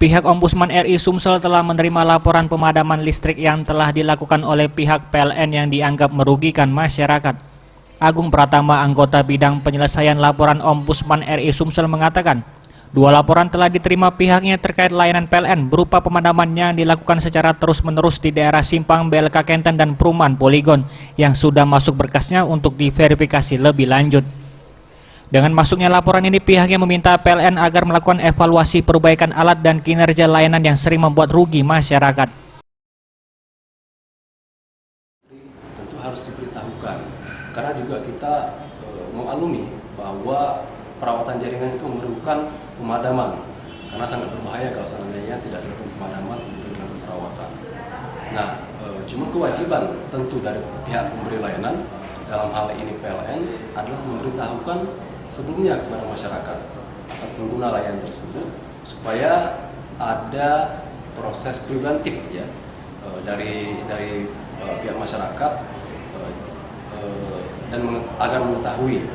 Pihak Ombudsman RI Sumsel telah menerima laporan pemadaman listrik yang telah dilakukan oleh pihak PLN yang dianggap merugikan masyarakat. Agung Pratama, anggota bidang penyelesaian laporan Ombudsman RI Sumsel mengatakan, 2 laporan telah diterima pihaknya terkait layanan PLN berupa pemadaman yang dilakukan secara terus-menerus di daerah Simpang BLK Kenten dan Perumahan Poligon yang sudah masuk berkasnya untuk diverifikasi lebih lanjut. Dengan masuknya laporan ini, pihaknya meminta PLN agar melakukan evaluasi perbaikan alat dan kinerja layanan yang sering membuat rugi masyarakat. Tentu harus diberitahukan, karena juga kita mengalami bahwa perawatan jaringan itu memerlukan pemadaman, karena sangat berbahaya kalau seandainya tidak dilakukan pemadaman untuk dilakukan perawatan. Nah, cuma kewajiban tentu dari pihak pemberi layanan, dalam hal ini PLN, adalah memberitahukan sebelumnya kepada masyarakat atau pengguna layanan tersebut supaya ada proses preventif ya dari pihak masyarakat dan agar mengetahui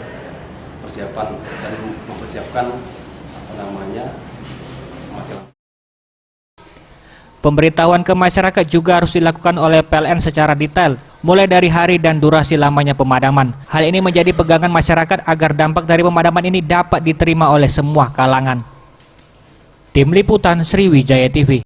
persiapan dan mempersiapkan materi. Pemberitahuan ke masyarakat juga harus dilakukan oleh PLN secara detail, mulai dari hari dan durasi lamanya pemadaman. Hal ini menjadi pegangan masyarakat agar dampak dari pemadaman ini dapat diterima oleh semua kalangan. Tim Liputan Sriwijaya TV.